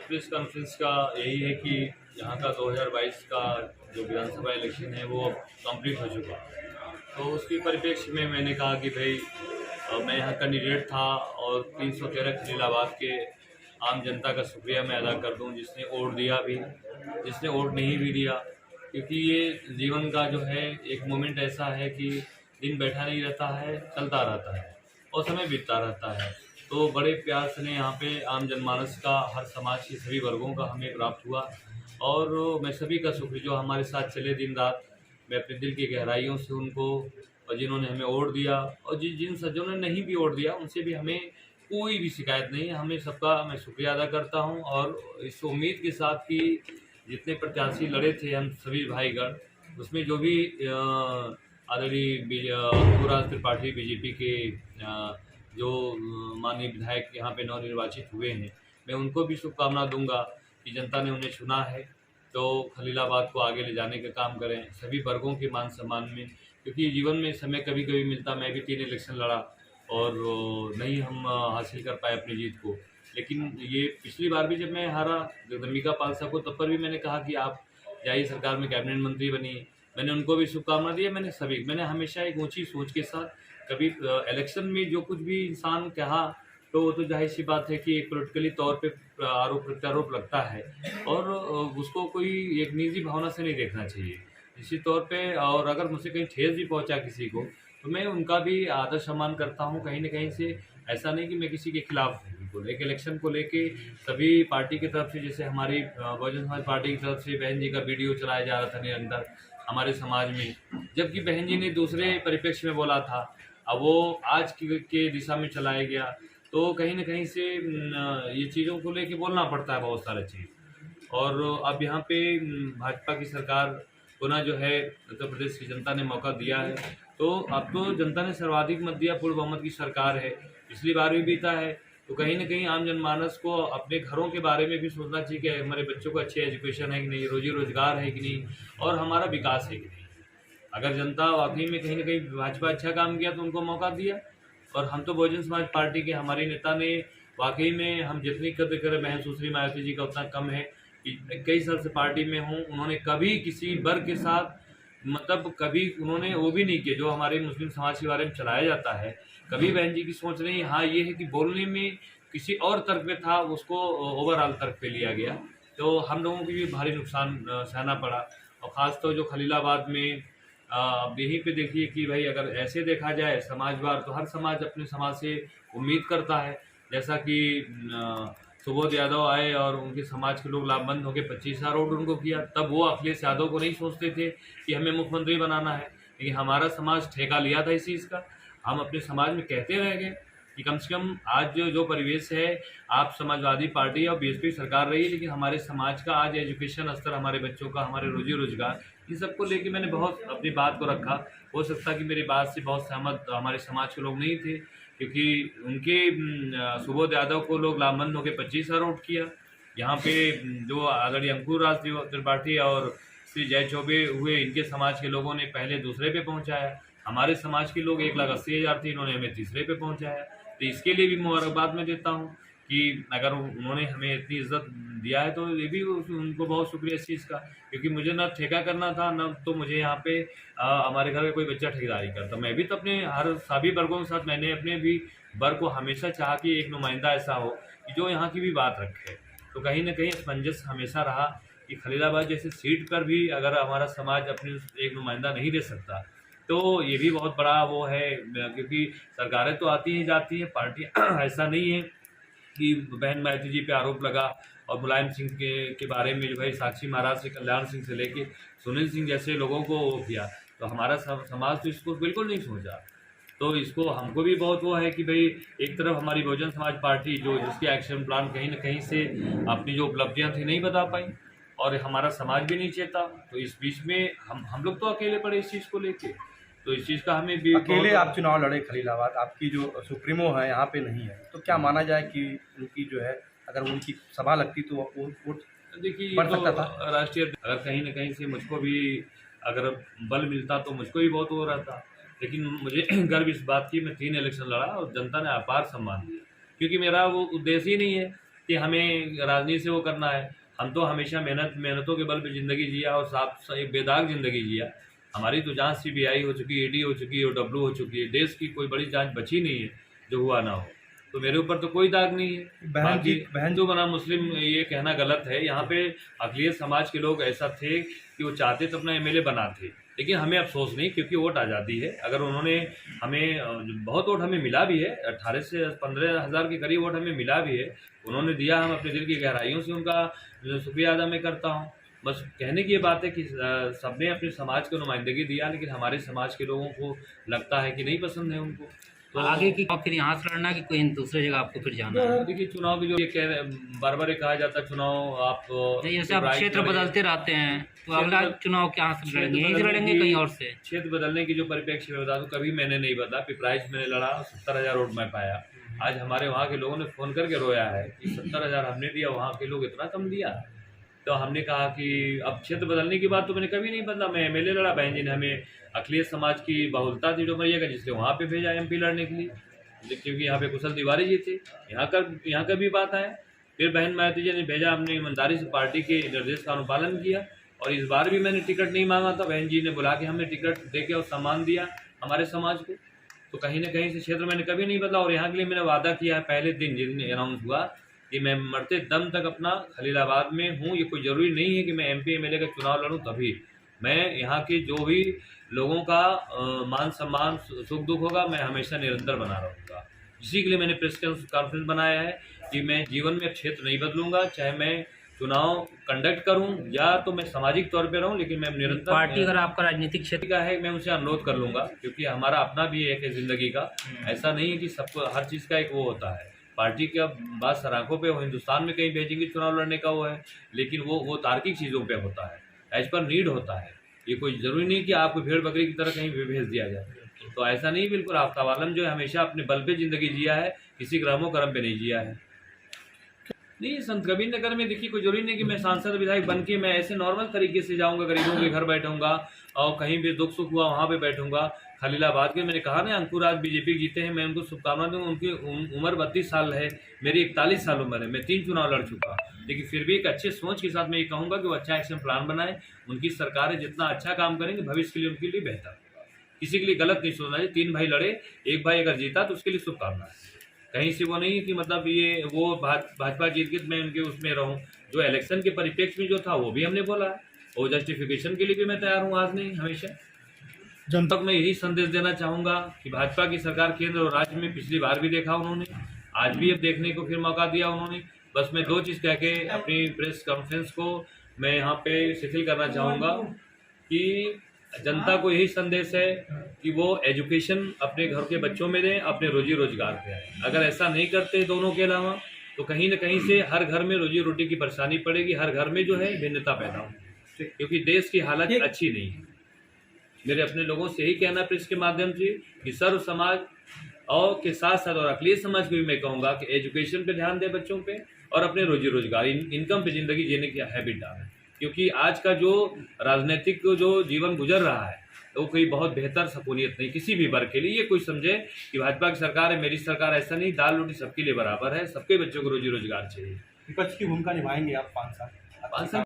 Press conference का यही है कि यहाँ का 2022 का जो विधानसभा इलेक्शन है वो अब कंप्लीट हो चुका। तो उसके परिप्रेक्ष्य में मैंने कहा कि भाई मैं यहाँ कैंडिडेट था और 313 खलीलाबाद के आम जनता का शुक्रिया मैं अदा कर दूँ, जिसने वोट दिया भी, जिसने वोट नहीं भी दिया, क्योंकि ये जीवन का जो है एक मोमेंट ऐसा है कि दिन बैठा नहीं रहता है, चलता रहता है और समय बीतता रहता है। तो बड़े प्यार से यहाँ पे आम जनमानस का, हर समाज के सभी वर्गों का हमें प्राप्त हुआ और मैं सभी का शुक्र जो हमारे साथ चले दिन रात, मैं अपने दिल की गहराइयों से उनको, और जिन्होंने हमें वोट दिया और जिन सज्जनों ने नहीं भी वोट दिया उनसे भी हमें कोई भी शिकायत नहीं है। हमें सबका मैं शुक्रिया अदा करता हूँ और इस उम्मीद के साथ कि जितने प्रत्याशी लड़े थे हम सभी भाईगण, उसमें जो भी आदरणीय अंकुराज त्रिपाठी बीजेपी के जो माननीय विधायक यहाँ पे नवनिर्वाचित हुए हैं, मैं उनको भी शुभकामना दूंगा कि जनता ने उन्हें चुना है तो खलीलाबाद को आगे ले जाने का काम करें सभी वर्गों के मान सम्मान में, क्योंकि जीवन में समय कभी कभी मिलता। मैं भी 3 इलेक्शन लड़ा और नहीं हम हासिल कर पाए अपनी जीत को, लेकिन ये पिछली बार भी जब मैं हारा जगदम्बिका पाल साहब को, तब पर भी मैंने कहा कि आप जाइए, सरकार में कैबिनेट मंत्री बनिए। मैंने उनको भी शुभकामना दी है। मैंने हमेशा एक ऊंची सोच के साथ, कभी इलेक्शन में जो कुछ भी इंसान कहा तो वो तो जाहिर सी बात है कि एक पॉलिटिकली तौर पे आरोप प्रत्यारोप लगता है और उसको कोई एक निजी भावना से नहीं देखना चाहिए इसी तौर पे। और अगर मुझसे कहीं ठेस भी पहुंचा किसी को तो मैं उनका भी आदर सम्मान करता हूं कहीं न कहीं से। ऐसा नहीं कि मैं किसी के खिलाफ हूं। बिल्कुल एक इलेक्शन को लेके सभी पार्टी की तरफ से, जैसे हमारी बहुजन समाज पार्टी की तरफ से बहन जी का वीडियो चलाया जा रहा था निरंतर हमारे समाज में, जबकि बहन जी ने दूसरे परिप्रेक्ष्य में बोला था, अब वो आज के दिशा में चलाया गया। तो कहीं न कहीं से ये चीज़ों को लेके बोलना पड़ता है बहुत सारा चीज़। और अब यहाँ पे भाजपा की सरकार को ना जो है उत्तर प्रदेश की जनता ने मौका दिया है, तो अब तो जनता ने सर्वाधिक मत दिया, पूर्ण बहुमत की सरकार है, पिछली बार भी बीता है। तो कहीं न कहीं आम जनमानस को अपने घरों के बारे में भी सोचना चाहिए कि हमारे बच्चों को अच्छी एजुकेशन है कि नहीं, रोजी रोजगार है कि नहीं और हमारा विकास है कि नहीं। अगर जनता वाकई में कहीं न कहीं भाजपा अच्छा काम किया तो उनको मौका दिया। और हम तो बहुजन समाज पार्टी के, हमारे नेता ने वाकई में, हम जितनी कद्र करें बहन सुश्री मायावती जी का उतना कम है कि कई साल से पार्टी में हूँ, उन्होंने कभी किसी वर्ग के साथ, मतलब कभी उन्होंने वो भी नहीं किया जो हमारे मुस्लिम समाज के बारे में चलाया जाता है। कभी बहन जी की सोच नहीं, हाँ ये है कि बोलने में किसी और तर्क पे था, उसको ओवरऑल तर्क पे लिया गया, तो हम लोगों को भी भारी नुकसान सहना पड़ा। और ख़ास तो जो खलीलाबाद में अब यहीं पे देखिए कि भाई अगर ऐसे देखा जाए समाजवार, तो हर समाज अपने समाज से उम्मीद करता है। जैसा कि सुबोध यादव आए और उनके समाज के लोग लामबंद होकर 25,000 वोट उनको किया, तब वो अखिलेश यादव को नहीं सोचते थे कि हमें मुख्यमंत्री बनाना है, लेकिन हमारा समाज ठेका लिया था इस चीज़ का। हम अपने समाज में कहते रह गए कि कम से कम आज जो परिवेश है, आप समाजवादी पार्टी और बीएसपी सरकार रही है, लेकिन हमारे समाज का आज एजुकेशन स्तर, हमारे बच्चों का, हमारे रोजी रोजगार, इन सबको लेके मैंने बहुत अपनी बात को रखा। हो सकता है कि मेरी बात से बहुत सहमत हमारे समाज के लोग नहीं थे, क्योंकि उनके सुबोध यादव को लोग लामबंद होकर 25,000 वोट किया। यहाँ पे जो आदरणीय अंकुराज त्रिपाठी और श्री जय चौबे हुए, इनके समाज के लोगों ने पहले दूसरे पे पहुँचाया। हमारे समाज के लोग 1,80,000 थे, इन्होंने हमें तीसरे पे पहुँचाया। तो इसके लिए भी मुबारकबाद मैं देता हूँ कि अगर उन्होंने हमें इतनी इज्जत दिया है तो ये भी उनको बहुत शुक्रिया इस चीज़ का, क्योंकि मुझे ना ठेका करना था, ना तो मुझे यहाँ पे हमारे घर का कोई बच्चा ठेकेदारी करता। मैं भी तो अपने हर सभी वर्गों के साथ, मैंने अपने भी वर्ग को हमेशा चाहा कि एक नुमाइंदा ऐसा हो कि जो यहाँ की भी बात रखे। तो कहीं ना कहीं असमंजस हमेशा रहा कि खलीलाबाद जैसे सीट पर भी अगर हमारा समाज अपने एक नुमाइंदा नहीं दे सकता तो ये भी बहुत बड़ा वो है, क्योंकि सरकारें तो आती ही जाती हैं, पार्टियाँ ऐसा नहीं है कि बहन मायावती जी पे आरोप लगा और मुलायम सिंह के बारे में जो है साक्षी महाराज से, कल्याण सिंह से लेके सुनील सिंह जैसे लोगों को वो किया, तो हमारा समाज तो इसको बिल्कुल नहीं सोचा। तो इसको हमको भी बहुत वो है कि भाई एक तरफ हमारी बहुजन समाज पार्टी जो जिसकी एक्शन प्लान कहीं ना कहीं से अपनी जो उपलब्धियां थी नहीं बता पाई और हमारा समाज भी नहीं चेता, तो इस बीच में हम लोग तो अकेले पड़े इस चीज़ को लेके। तो इस चीज़ का हमें भी अकेले आप चुनाव लड़े खलीलाबाद, आपकी जो सुप्रीमो है यहाँ पे नहीं है, तो क्या माना जाए कि उनकी जो है अगर उनकी सभा लगती तो वो देखिए बढ़ तो सकता था? राष्ट्रीय, अगर कहीं ना कहीं से मुझको भी अगर बल मिलता तो मुझको भी बहुत हो रहा था, लेकिन मुझे गर्व इस बात की, मैं 3 इलेक्शन लड़ा और जनता ने अपार सम्मान दिया, क्योंकि मेरा वो उद्देश्य ही नहीं है कि हमें राजनीति से वो करना है। हम तो हमेशा मेहनतों के बल पे ज़िंदगी जिया और साफ एक बेदाग ज़िंदगी जिया। हमारी तो जांच CBI हो चुकी है, ED हो चुकी है, OW हो चुकी है। देश की कोई बड़ी जांच बची नहीं है जो हुआ ना हो। तो मेरे ऊपर तो कोई दाग नहीं है। बाकी हिंदू बना मुस्लिम ये कहना गलत है। यहाँ पे अक़लियत समाज के लोग ऐसा थे कि वो चाहते तो अपना MLA बनाते, लेकिन हमें अफसोस नहीं, क्योंकि वोट आज़ादी है। अगर उन्होंने हमें बहुत वोट हमें मिला भी है, 18 से 15 हज़ार के करीब वोट हमें मिला भी है, उन्होंने दिया। हम अपने दिल की गहराइयों से उनका शुक्रिया अदा मैं करता हूँ। बस कहने की ये बात है कि सबने अपने समाज को नुमाइंदगी दिया, लेकिन हमारे समाज के लोगों को लगता है कि नहीं पसंद है उनको। तो आगे की फिर यहाँ से लड़ना कि कोई दूसरी जगह आपको फिर जाना है? देखिए, चुनाव की जो ये बार बार कहा जाता है चुनाव आप जैसे आप क्षेत्र बदलते रहते हैं, तो अगला चुनाव क्या से लड़ेंगे? यहीं से लड़ेंगे कहीं और से? क्षेत्र बदलने की जो परिप्रेक्ष्य में बता दूं, कभी मैंने नहीं बदला। पिपराइच मैंने लड़ा, 70,000 वोट मैं पाया। आज हमारे वहाँ के लोगों ने फ़ोन करके रोया है कि 70,000 हमने दिया, वहाँ के लोग इतना कम दिया। तो हमने कहा कि अब क्षेत्र बदलने की बात तो मैंने कभी नहीं बदला। मैं MLA लड़ा, बहन जी ने हमें अक़लियत समाज की बहुलता थी डुमरिया का, जिससे वहाँ पे भेजा MP लड़ने के लिए, क्योंकि यहाँ पे कुशल तिवारी जी थे। यहाँ का भी बात है। फिर बहन मायावती जी ने भेजा, हमने ईमानदारी से पार्टी के निर्देश का अनुपालन किया। और इस बार भी मैंने टिकट नहीं मांगा था, बहन जी ने बुला के हमें टिकट दे के और सम्मान दिया हमारे समाज को। तो कहीं ना कहीं से क्षेत्र मैंने कभी नहीं बदला। और यहाँ के लिए मैंने वादा किया है पहले दिन जिस दिन अनाउंस हुआ कि मैं मरते दम तक अपना खलीलाबाद में हूँ। ये कोई ज़रूरी नहीं है कि मैं MP MLA का चुनाव लड़ूँ तभी। मैं यहाँ के जो भी लोगों का मान सम्मान सुख दुख होगा, मैं हमेशा निरंतर बना रहूँगा। इसी के लिए मैंने प्रेस कॉन्फ्रेंस बनाया है कि मैं जीवन में क्षेत्र नहीं बदलूँगा, चाहे मैं चुनाव कंडक्ट करूं या तो मैं सामाजिक तौर पे रहूं, लेकिन मैं निरंतर पार्टी अगर आपका राजनीतिक क्षेत्र का है, मैं उनसे अनुरोध कर लूँगा, क्योंकि हमारा अपना भी एक है ज़िंदगी का। ऐसा नहीं है कि सबको हर चीज़ का एक वो होता है। पार्टी का बात सराखों पे वो हिंदुस्तान में कहीं भेजेंगे चुनाव लड़ने का वो है, लेकिन वो तार्किक चीज़ों पे होता है, एज पर नीड होता है। ये कोई ज़रूरी नहीं कि आपको भेड़ बकरी की तरह कहीं भी भेज दिया जाए। तो ऐसा नहीं, बिल्कुल। आफ्ताब आलम जो है हमेशा अपने बल पे ज़िंदगी जिया है, किसी ग्रामों कर्म पे नहीं जिया है। नहीं, संत कबीर नगर में देखिए कोई जरूरी नहीं कि मैं सांसद विधायक बन के मैं ऐसे नॉर्मल तरीके से जाऊंगा, गरीबों के घर बैठूंगा और कहीं भी दुख सुख हुआ वहाँ पे बैठूंगा। खलीलाबाद के मैंने कहा ना, अंकुर आज BJP जीते हैं, मैं उनको शुभकामना दूंगा। उनकी उम्र 32 साल है, मेरी 41 साल उम्र है, मैं 3 चुनाव लड़ चुका। लेकिन फिर भी एक अच्छे सोच के साथ मैं ये कहूँगा कि वो अच्छा एक्शन प्लान बनाए। उनकी सरकार है, जितना अच्छा काम करेंगे भविष्य के लिए उनके लिए बेहतर होगा। किसी के लिए गलत नहीं सोचना चाहिए। 3 भाई लड़े, एक भाई अगर जीता तो उसके लिए शुभकामनाएं। कहीं से वो नहीं कि मतलब ये वो भाजपा जीत के मैं उनके उसमें रहूं। जो इलेक्शन के परिप्रेक्ष्य में जो था वो भी हमने बोला है, और जस्टिफिकेशन के लिए भी मैं तैयार हूँ, आज नहीं हमेशा। जनता को मैं यही संदेश देना चाहूँगा कि भाजपा की सरकार केंद्र और राज्य में पिछली बार भी देखा उन्होंने, आज भी अब देखने को फिर मौका दिया उन्होंने। बस मैं 2 चीज़ कह के अपनी प्रेस कॉन्फ्रेंस को मैं यहाँ पे शिथिल करना चाहूँगा कि जनता को यही संदेश है कि वो एजुकेशन अपने घर के बच्चों में दें, अपने रोजी रोजगार पे आए। अगर ऐसा नहीं करते दोनों के अलावा, तो कहीं न कहीं से हर घर में रोजी रोटी की परेशानी पड़ेगी, हर घर में जो है भिन्नता पैदा होगी, क्योंकि देश की हालत अच्छी नहीं है। मेरे अपने लोगों से यही कहना प्रेस के माध्यम से कि सर्व समाज और के साथ साथ और अक़लियत समाज को भी मैं कहूँगा कि एजुकेशन पे ध्यान दें बच्चों पे, और अपने रोजी रोजगार इनकम पे ज़िंदगी जीने की हैबिट डालें। क्योंकि आज का जो राजनीतिक जो जीवन गुजर रहा है तो कोई बहुत बेहतर सकूनियत नहीं किसी भी वर्ग के लिए। ये कोई समझे कि भाजपा की सरकार है, मेरी सरकार, ऐसा नहीं। दाल रोटी सबके लिए बराबर है, सबके बच्चों को रोजी रोजगार चाहिए। विपक्ष की भूमिका निभाएंगे आप 5 साल?